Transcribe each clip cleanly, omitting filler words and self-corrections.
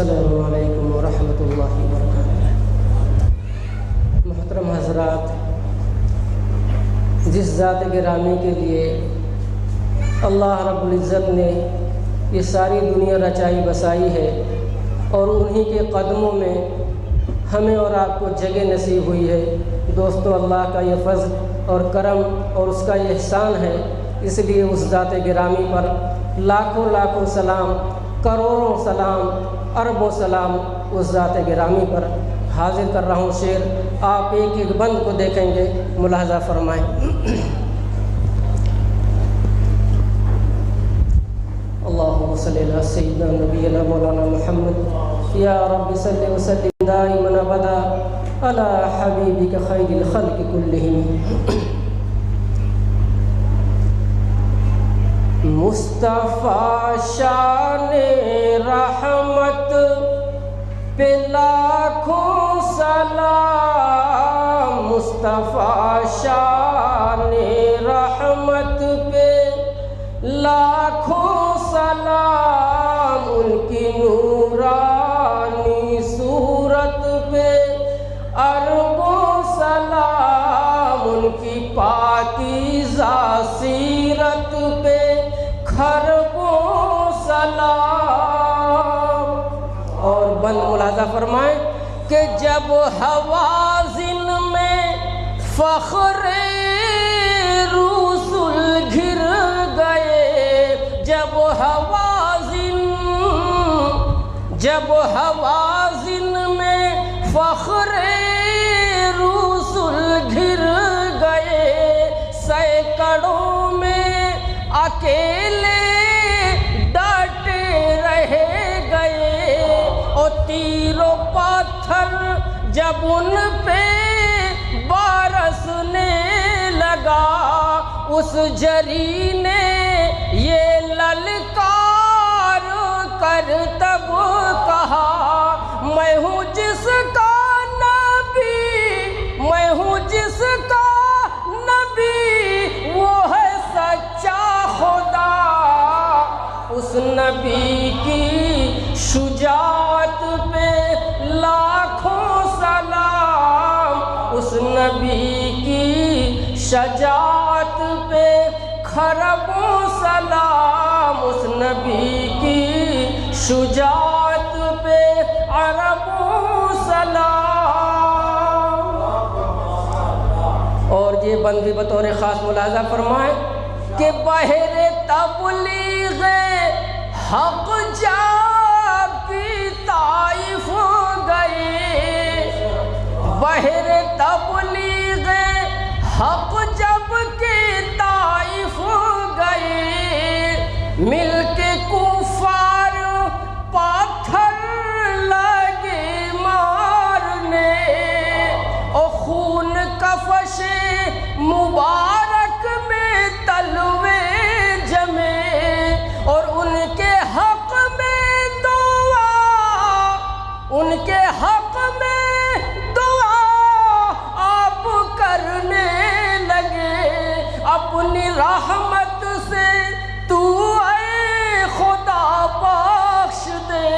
السلام علیکم ورحمۃ اللہ وبرکاتہ۔ محترم حضرات، جس ذات گرامی کے لیے اللہ رب العزت نے یہ ساری دنیا رچائی بسائی ہے اور انہی کے قدموں میں ہمیں اور آپ کو جگہ نصیب ہوئی ہے، دوستو اللہ کا یہ فضل اور کرم اور اس کا یہ احسان ہے۔ اس لیے اس ذات گرامی پر لاکھوں لاکھوں سلام، کروڑوں سلام، اربوں سلام اس ذات گرامی پر حاضر کر رہا ہوں۔ شعر آپ ایک ایک بند کو دیکھیں گے، ملاحظہ فرمائیں۔ اللہم صلی علی سیدنا نبینا مولانا محمد، یا رب صلی وسلم دائما ابدا علی حبیبک خیر الخلق کلہم۔ مصطفیٰ شان رحمت پہ لاکھوں سلام، مصطفیٰ شان رحمت پہ لاکھوں سلام، ان کی نورانی صورت پہ اربوں سلام، ان کی پاکیزہ سیرت پہ خربوں سلام۔ اور بند ملاحظہ فرمائیں کہ جب حوازن میں فخر رسول گھر گئے، جب حوازن میں فخر رسول گھر گئے، سینکڑوں میں اکیلے ڈٹے رہ گئے، اور تیر و پتھر جب ان پہ برسنے لگا، اس جری نے یہ للکار کر تب کہا، میں ہوں جس کا نبی، میں ہوں جس کا نبی، وہ ہے سچا خدا۔ اس نبی کی شجاعت پہ لاکھوں سلام، اس نبی کی شجاعت پہ خربوں سلام، اس نبی کی شجاعت پہ اربوں سلام۔ اور یہ بند بھی بطور خاص ملاحظہ فرمائیں کہ بحر تبلیغ حق جب کی طائف گئے، بحر تبلیغ حق جب کی طائف گئے، مل کے کفار پتھر لگے مارنے، اور خون کفش مبارک میں تلوے جمے، اور ان کے حق میں دعا، ان کے حق میں دعا آپ کرنے لگے، اپنی رحمت سے تو اے خدا بخش دے،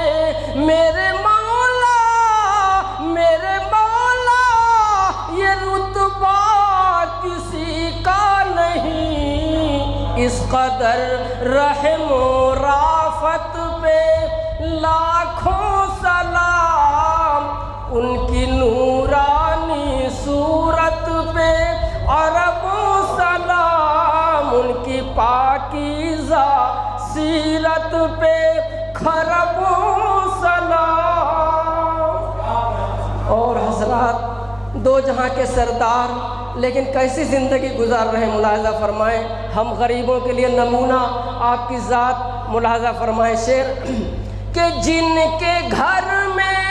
میرے مولا، میرے مولا، یہ رتبہ کسی کا نہیں، اس قدر رحم و رافت پہ لاکھوں سلام، ان کی نورانی صورت پہ اربوں سلام، ان کی پاکیزہ سیرت پہ خربوں سلام۔ اور حضرات، دو جہاں کے سردار لیکن کیسی زندگی گزار رہے ہیں، ملاحظہ فرمائیں۔ ہم غریبوں کے لیے نمونہ آپ کی ذات، ملاحظہ فرمائیں شعر کہ جن کے گھر میں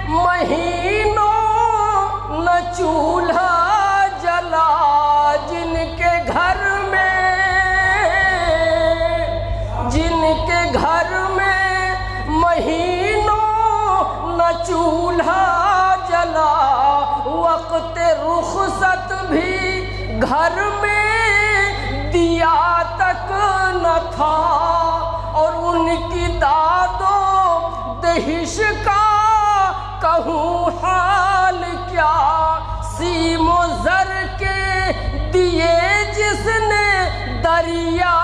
مہینوں نہ چولہا جلا، جن کے گھر میں مہینوں نہ چولہا جلا، وقت رخصت بھی گھر میں دیا تک نہ تھا، اور ان کی داد و دہش کا کہوں حال کیا، سیم و زر کے دیے جس نے دریا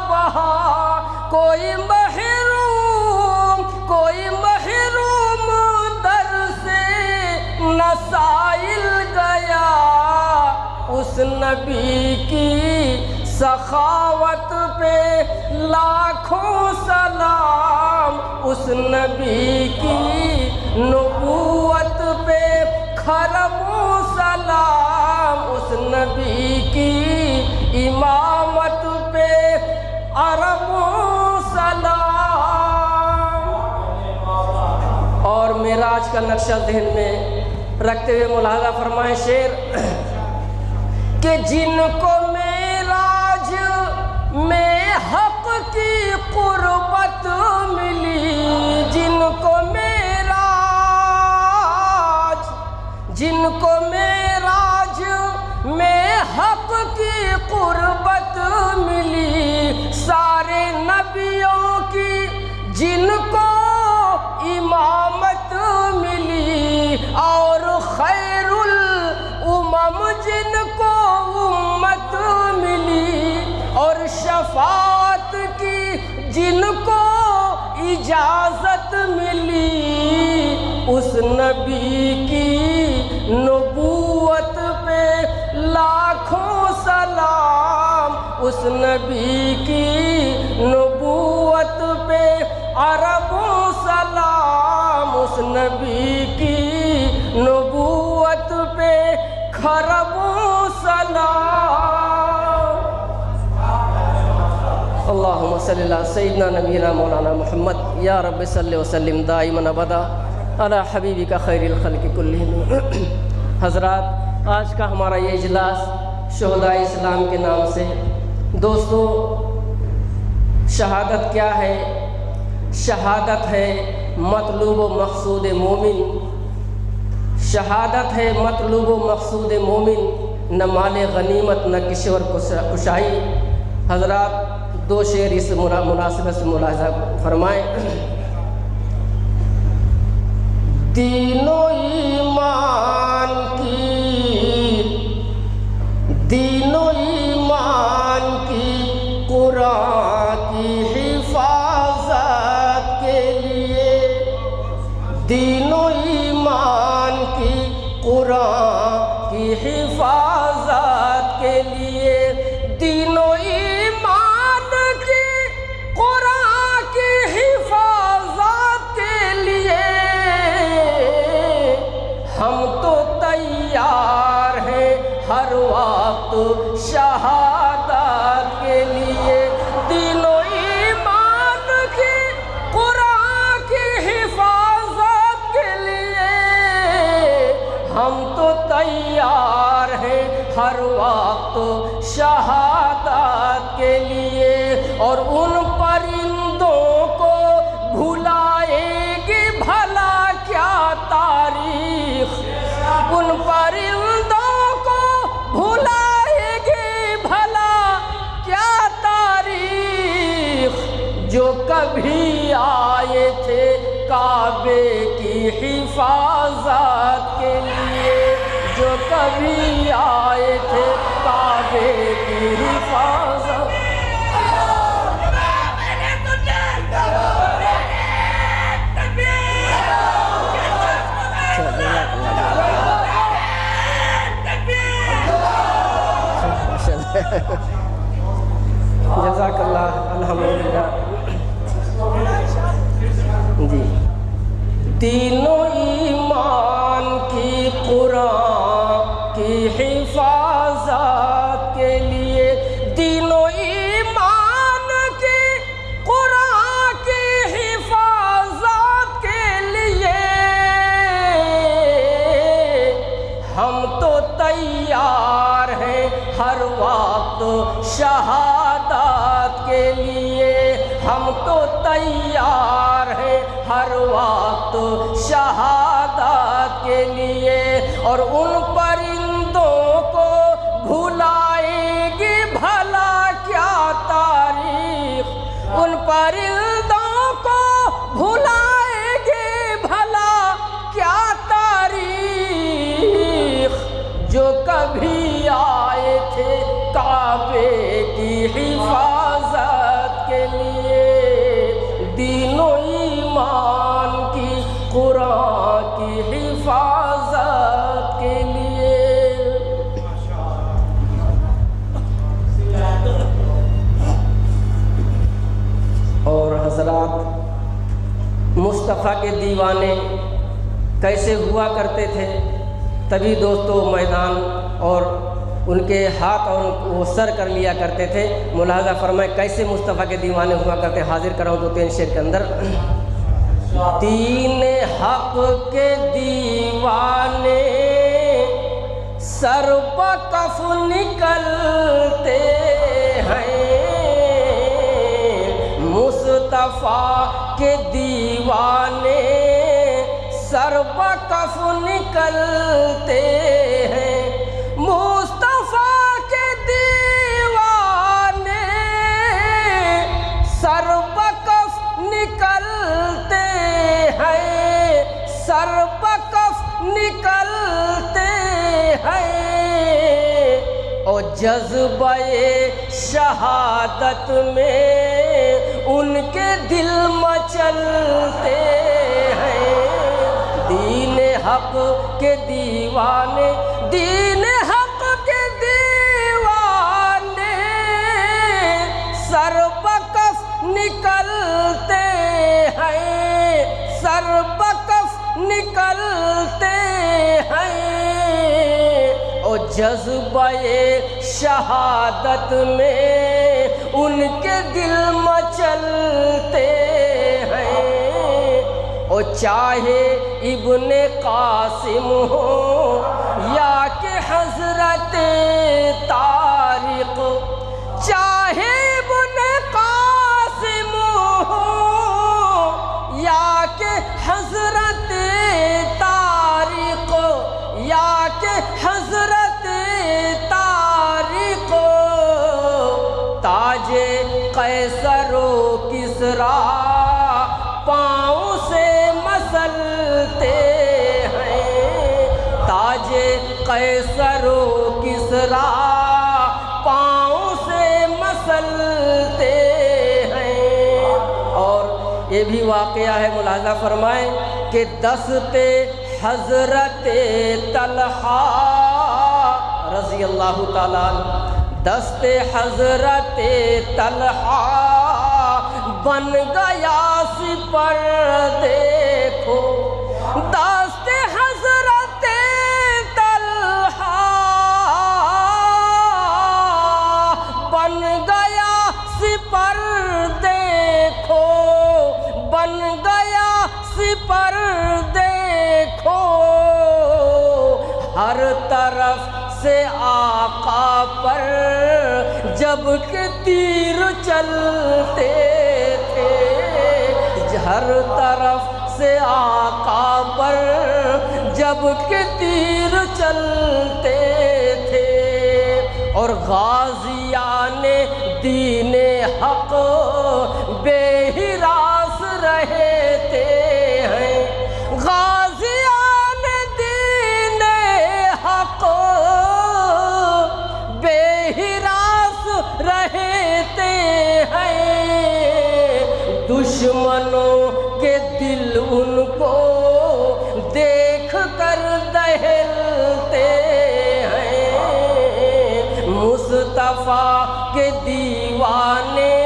بہا، کوئی محروم در سے نہ سائل گیا، اس نبی کی سخاوت پہ لاکھوں سلام، اس نبی کی نبوت پہ کھربوں سلام، اس نبی کی امامت پہ اربوں سلام۔ اور معراج کا نقشہ ذہن میں رکھتے ہوئے ملاحظہ فرمائیں شعر کہ جن کو معراج میں حق کی قربت ملی، جن کو معراج میں حق کی قربت ملی، سارے نبیوں کی جن کو امامت ملی، اور خیر الامم جن کو امت ملی، اور شفاعت کی جن کو اجازت ملی، اس نبی کی نبوت پہ لاکھوں سلام، اس نبی کی نبوت پہ اربوں سلام، اس نبی کی نبوت پہ کھربوں سلام۔ اللہم صلی اللہ سیدنا نبینا مولانا محمد، یا رب صلی وسلم دائما ابدا علی حبیبک خیر الخلق کلہم۔ حضرات، آج کا ہمارا یہ اجلاس شہدائے اسلام کے نام سے۔ دوستو، شہادت کیا ہے؟ شہادت ہے مطلوب و مقصود مومن، شہادت ہے مطلوب و مقصود مومن، نہ مال غنیمت نہ کشور کشائی۔ حضرات، دو شعر اس مناسبت سے ملاحظہ فرمائیں۔ دین و ایمان کی قرآن کی حفاظت کے لیے، دین و ایمان کی قرآن کی حفاظت کے لیے، دین و ایمان کی قرآن کی حفاظت کے لیے، ہم تو تیار ہیں ہر وقت شہادت کے لیے، دین و ایمان کی قرآن کی حفاظت کے لیے، ہم تو تیار ہیں ہر وقت شہادت کے لیے، اور ان پرندوں کو بھلائے گی بھلا کیا تاریخ، ان پرندوں کو بھلائے گی بھلا کیا تاریخ، جو کبھی آئے تھے کعبے کی حفاظت کے لیے، جو کبھی آئے تھے کعبے کی حفاظت۔ جزاک اللہ، الحمدللہ۔ جی، دین و ایمان کی قرآن کی حفاظت کے لیے، دین و ایمان کی قرآن کی حفاظت کے لیے، ہم تو تیار ہیں ہر وقت شہادت کے لیے، ہم تو تیار ہیں ہر وقت شہادت کے لیے، اور ان پرندوں کو بھلائے گی بھلا مصطفیٰ کے دیوانے کیسے ہوا کرتے تھے، تبھی دوستو میدان اور ان کے ہاتھ اور وہ سر کر لیا کرتے تھے۔ ملاحظہ فرمائے کیسے مصطفیٰ کے دیوانے ہوا کرتے۔ حاضر کراؤں دو تین شعر کے اندر۔ دین حق کے دیوانے سر بکف نکلتے ہیں، مصطفیٰ کے دیوانے سر بکف نکلتے ہیں، مصطفیٰ کے دیوانے سر بکف نکلتے ہیں، سر بکف نکلتے ہیں، اور جذبہ شہادت میں ان کے دل مچلتے ہیں۔ دین حق کے دیوانے، دین حق کے دیوانے سر بکف نکلتے ہیں، سر بکف نکلتے ہیں، اور جذبہ شہادت میں ان کے دل مچلتے ہیں، اور چاہے ابن قاسم ہو یا کہ حضرت طارق، چاہے ابن قاسم ہو یا کہ حضرت طارق، یا کہ حضرت طارق، تاج قیصر و کسریٰ پاؤں سے مسلتے ہیں، تاج قیصر و کسریٰ پاؤں سے مسلتے ہیں۔ اور یہ بھی واقعہ ہے، ملاحظہ فرمائیں کہ دست حضرت طلحہ رضی اللہ تعالیٰ عنہ، دست حضرت طلحہ بن گیا سپر، دیکھو دست حضرت طلحہ بن گیا سپر، دیکھو بن گیا سپر، دیکھو ہر طرف سے آقا پر جب کہ تیر چلتے تھے، ہر طرف سے آقا پر جب کہ تیر چلتے تھے، اور غازیان دین حق بے ہراس رہتے ہیں، غازیان دین حق بے ہراس رہتے ہیں، دشمنوں کے دل ان کو دیکھ کر دہلتے ہیں، مصطفیٰ کے دیوانے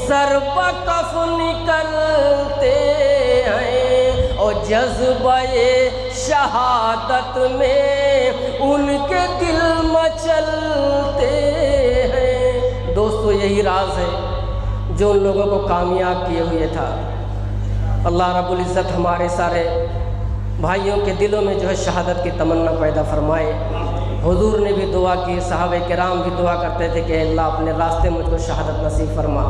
سر بکف نکلتے ہیں، اور جذبہ شہادت میں ان کے دل مچلتے ہیں۔ دوستو یہی راز ہے جو ان لوگوں کو کامیاب کیے ہوئے تھا۔ اللہ رب العزت ہمارے سارے بھائیوں کے دلوں میں جو ہے شہادت کی تمنا پیدا فرمائے۔ حضور نے بھی دعا کی، صحابہ کرام بھی دعا کرتے تھے کہ اللہ اپنے راستے مجھ کو شہادت نصیب فرما۔